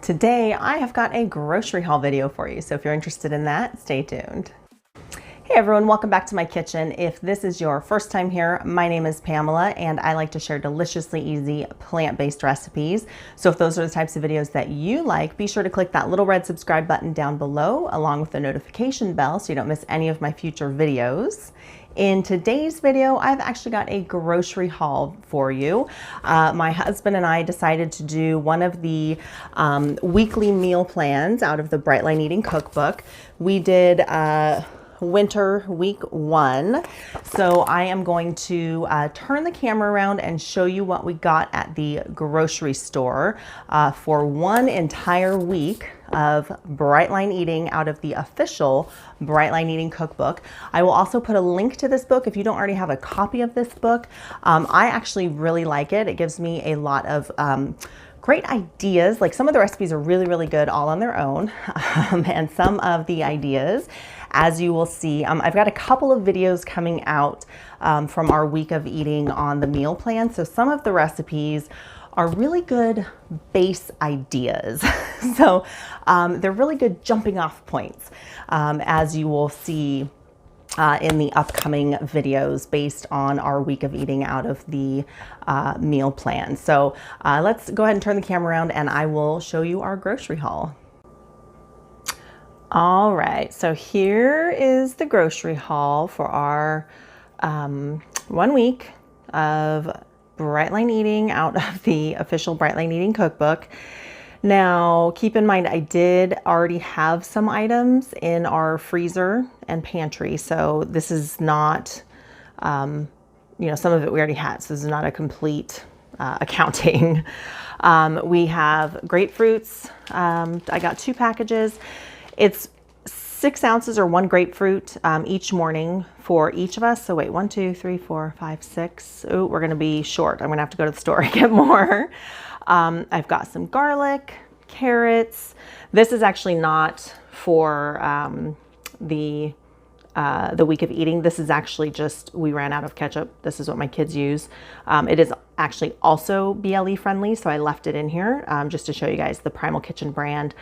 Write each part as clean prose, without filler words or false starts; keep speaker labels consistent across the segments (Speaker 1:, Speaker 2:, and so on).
Speaker 1: Today I have got a grocery haul video for you, so if you're interested in that, stay tuned. Hey everyone, welcome back to my kitchen. If this is your first time here, my name is Pamela and I like to share deliciously easy plant-based recipes. So if those are the types of videos that you like, be sure to click that little red subscribe button down below along with the notification bell so you don't miss any of my future videos. In today's video, I've actually got a grocery haul for you. My husband and I decided to do one of the weekly meal plans out of the Bright Line Eating Cookbook. We did winter week 1. So I am going to turn the camera around and show you what we got at the grocery store for one entire week of Bright Line Eating out of the official Bright Line Eating Cookbook. I will also put a link to this book if you don't already have a copy of this book. I actually really like it. It gives me a lot of great ideas. Like some of the recipes are really good all on their own, and some of the ideas, as you will see, I've got a couple of videos coming out from our week of eating on the meal plan. So some of the recipes are really good base ideas. So they're really good jumping off points, as you will see in the upcoming videos based on our week of eating out of the meal plan. So let's go ahead and turn the camera around and I will show you our grocery haul. All right, so here is the grocery haul for our 1 week of Bright Line Eating out of the official Bright Line Eating Cookbook. Now, keep in mind, I did already have some items in our freezer and pantry. So this is not, some of it we already had. So this is not a complete accounting. We have grapefruits. I got 2 packages. It's 6 ounces or 1 grapefruit each morning for each of us. So wait, 1, 2, 3, 4, 5, 6. Oh, we're going to be short. I'm going to have to go to the store and get more. I've got some garlic, carrots. This is actually not for the week of eating. This is actually just, we ran out of ketchup. This is what my kids use. It is actually also BLE friendly, so I left it in here just to show you guys. The Primal Kitchen brand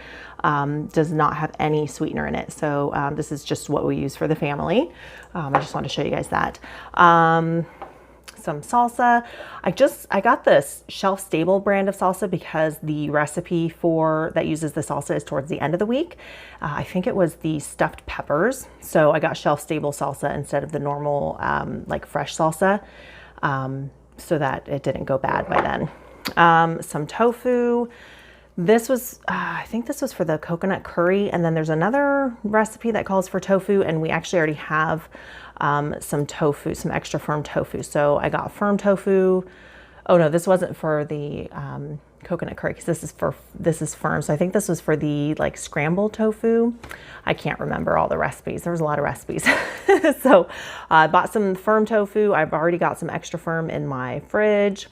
Speaker 1: does not have any sweetener in it. So this is just what we use for the family. I just wanted to show you guys that. Some salsa. I got this shelf stable brand of salsa because the recipe that uses the salsa is towards the end of the week. I think it was the stuffed peppers. So I got shelf stable salsa instead of the normal like fresh salsa, so that it didn't go bad by then. Some tofu. This was, I think this was for the coconut curry. And then there's another recipe that calls for tofu, and we actually already have some tofu, some extra firm tofu. So I got firm tofu. Oh no, this wasn't for the coconut curry because this is firm. So I think this was for the like scrambled tofu. I can't remember all the recipes. There was a lot of recipes. So I bought some firm tofu. I've already got some extra firm in my fridge.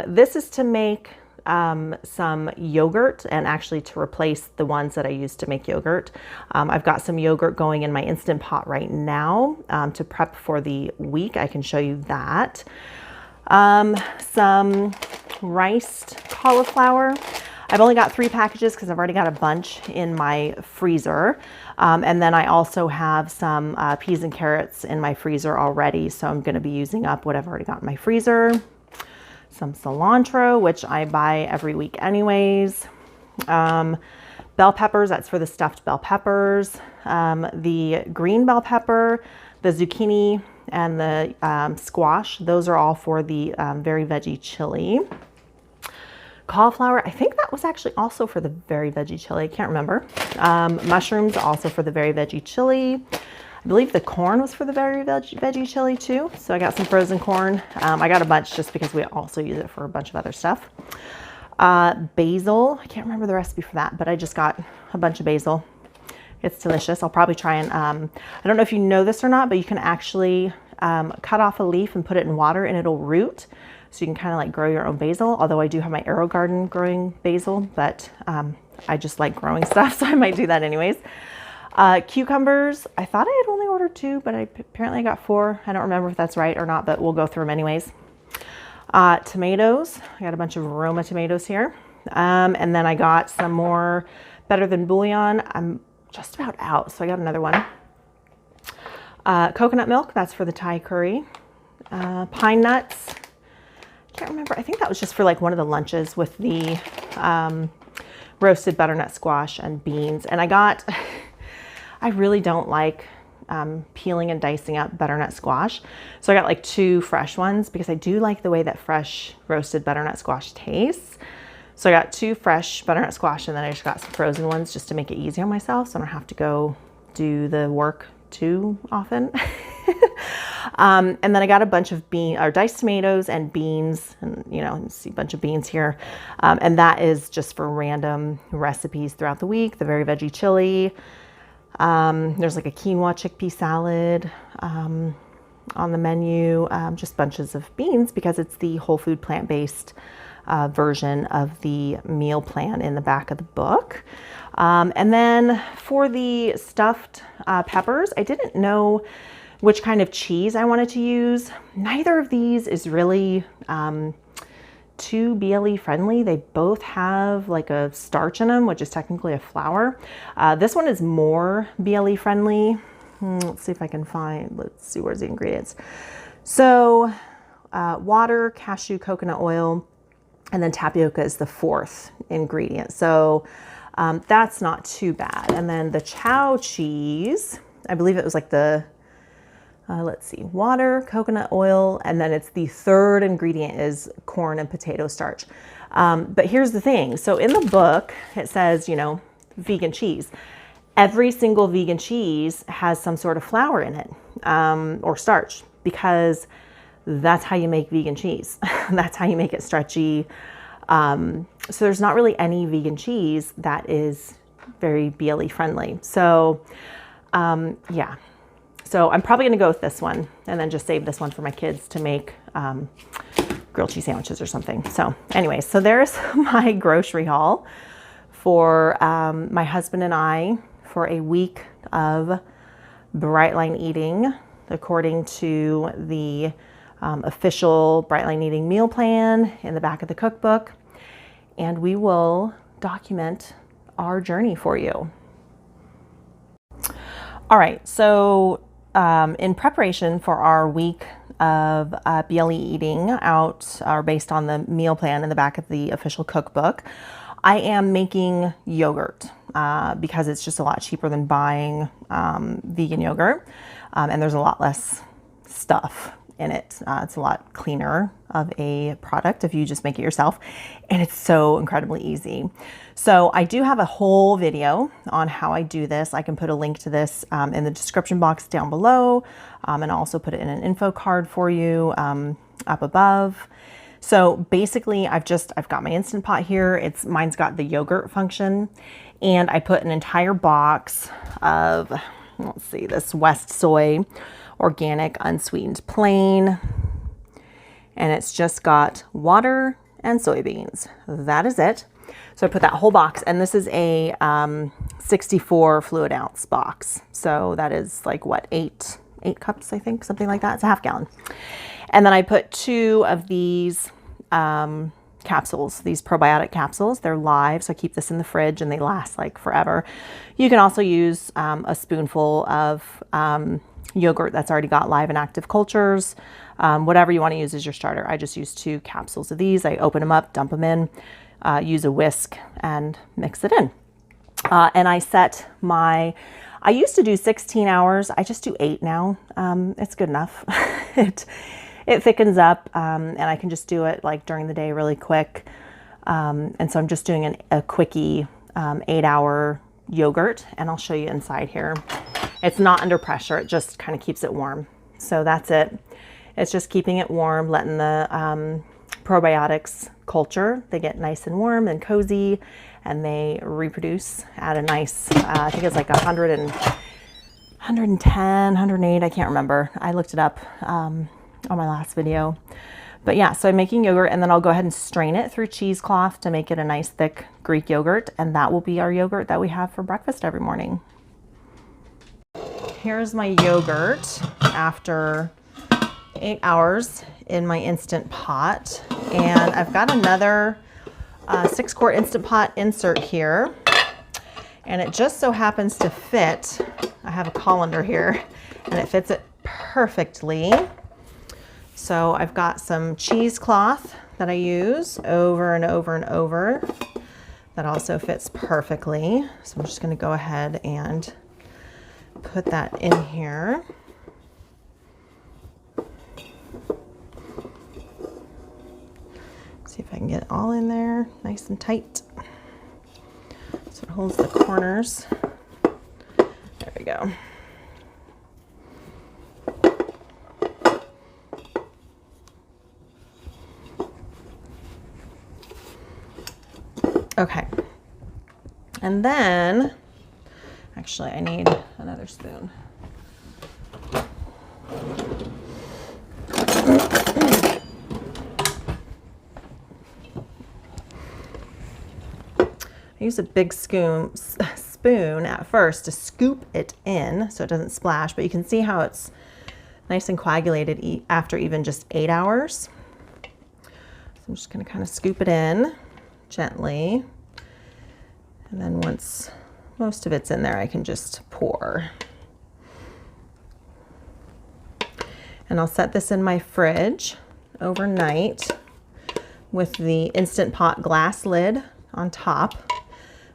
Speaker 1: This is to make some yogurt, and actually to replace the ones that I used to make yogurt. I've got some yogurt going in my Instant Pot right now to prep for the week. I can show you that. Some riced cauliflower. I've only got 3 packages because I've already got a bunch in my freezer. And then I also have some peas and carrots in my freezer already. So I'm going to be using up what I've already got in my freezer. Some cilantro, which I buy every week anyways. Bell peppers, that's for the stuffed bell peppers. The green bell pepper, the zucchini, and the squash, those are all for the very veggie chili. Cauliflower, I think that was actually also for the very veggie chili. I can't remember. Mushrooms, also for the very veggie chili. I believe the corn was for the very veggie chili too. So I got some frozen corn. I got a bunch just because we also use it for a bunch of other stuff. Basil, I can't remember the recipe for that, but I just got a bunch of basil. It's delicious. I'll probably try and, I don't know if you know this or not, but you can actually cut off a leaf and put it in water and it'll root. So you can kind of like grow your own basil. Although I do have my Arrow Garden growing basil, but I just like growing stuff, so I might do that anyways. Cucumbers, I thought I had only ordered 2, but apparently I got 4. I don't remember if that's right or not, but we'll go through them anyways. Tomatoes, I got a bunch of Roma tomatoes here. And then I got some more Better Than Bouillon. I'm just about out, so I got another one. Coconut milk, that's for the Thai curry. Pine nuts. Can't remember. I think that was just for like one of the lunches with the roasted butternut squash and beans. And I really don't like peeling and dicing up butternut squash. So I got like 2 fresh ones because I do like the way that fresh roasted butternut squash tastes. So I got 2 fresh butternut squash, and then I just got some frozen ones just to make it easy on myself so I don't have to go do the work too often. And then I got a bunch of diced tomatoes and beans, and you know, see a bunch of beans here. And that is just for random recipes throughout the week. The Very Veggie Chili. There's like a quinoa chickpea salad on the menu. Just bunches of beans because it's the whole food plant-based version of the meal plan in the back of the book. And then for the stuffed peppers, I didn't know which kind of cheese I wanted to use. Neither of these is really too BLE friendly. They both have like a starch in them, which is technically a flour. This one is more BLE friendly. Let's see if I can let's see, where's the ingredients. So water, cashew, coconut oil, and then tapioca is the 4th ingredient. So that's not too bad. And then the chow cheese, I believe it was like let's see, water, coconut oil, and then it's the 3rd ingredient is corn and potato starch. But here's the thing. So in the book, it says, you know, vegan cheese. Every single vegan cheese has some sort of flour in it, or starch, because that's how you make vegan cheese. That's how you make it stretchy. So there's not really any vegan cheese that is very BLE friendly. So yeah. So I'm probably going to go with this one and then just save this one for my kids to make grilled cheese sandwiches or something. So anyway, so there's my grocery haul for my husband and I for a week of Bright Line eating according to the official Bright Line eating meal plan in the back of the cookbook. And we will document our journey for you. All right, so in preparation for our week of BLE eating out, or based on the meal plan in the back of the official cookbook, I am making yogurt because it's just a lot cheaper than buying vegan yogurt, and there's a lot less stuff in it. It's a lot cleaner of a product if you just make it yourself, and it's so incredibly easy. So I do have a whole video on how I do this. I can put a link to this in the description box down below, and also put it in an info card for you up above. So basically I've got my Instant Pot here. Mine's got the yogurt function, and I put an entire box of, let's see, this West Soy organic unsweetened plain, and it's just got water and soybeans. That is it. So I put that whole box, and this is a 64 fluid ounce box. So that is like what, eight cups, I think, something like that. It's a half gallon. And then I put 2 of these capsules, these probiotic capsules. They're live, so I keep this in the fridge and they last like forever. You can also use a spoonful of yogurt that's already got live and active cultures. Whatever you want to use as your starter. I just use 2 capsules of these. I open them up, dump them in, use a whisk and mix it in. And I used to do 16 hours. I just do 8 now. It's good enough. It thickens up, and I can just do it like during the day really quick. And so I'm just doing a quickie 8-hour yogurt, and I'll show you inside here. It's not under pressure. It just kind of keeps it warm. So that's it. It's just keeping it warm, letting the probiotics culture. They get nice and warm and cozy, and they reproduce at a nice, I think it's like 110, 108. I can't remember. I looked it up on my last video. But yeah, so I'm making yogurt, and then I'll go ahead and strain it through cheesecloth to make it a nice thick Greek yogurt, and that will be our yogurt that we have for breakfast every morning. Here's my yogurt after 8 hours in my Instant Pot, and I've got another 6-quart Instant Pot insert here. And it just so happens to fit. I have a colander here and it fits it perfectly. So I've got some cheesecloth that I use over and over and over. That also fits perfectly. So I'm just going to go ahead and put that in here. See if I can get it all in there nice and tight. So it holds the corners. There we go. Okay. And then, actually I need another spoon. I use a big spoon at first to scoop it in so it doesn't splash, but you can see how it's nice and coagulated after even just 8 hours. So I'm just going to kind of scoop it in gently. And then once most of it's in there, I can just pour. And I'll set this in my fridge overnight with the Instant Pot glass lid on top,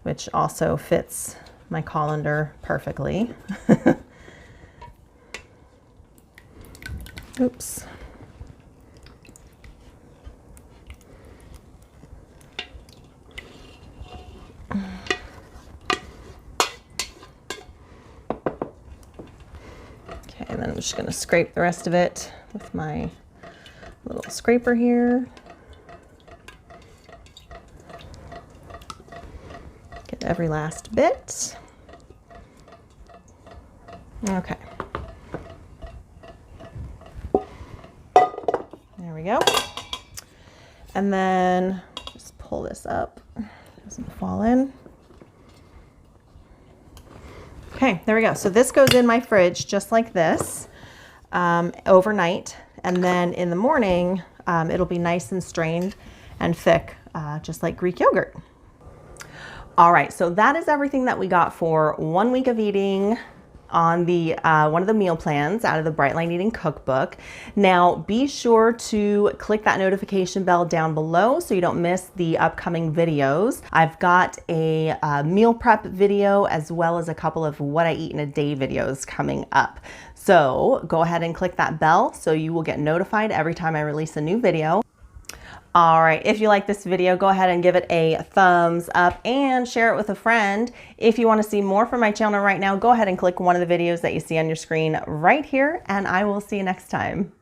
Speaker 1: which also fits my colander perfectly. Oops. Okay, and then I'm just going to scrape the rest of it with my little scraper here. Get every last bit. Okay. There we go. And then just pull this up. It doesn't fall in. Okay, there we go. So this goes in my fridge just like this overnight. And then in the morning, it'll be nice and strained and thick, just like Greek yogurt. All right, so that is everything that we got for 1 week of eating on the one of the meal plans out of the Bright Line Eating Cookbook. Now, be sure to click that notification bell down below so you don't miss the upcoming videos. I've got a meal prep video as well as a couple of what I eat in a day videos coming up. So go ahead and click that bell so you will get notified every time I release a new video. All right, if you like this video, go ahead and give it a thumbs up and share it with a friend. If you want to see more from my channel right now, go ahead and click one of the videos that you see on your screen right here, and I will see you next time.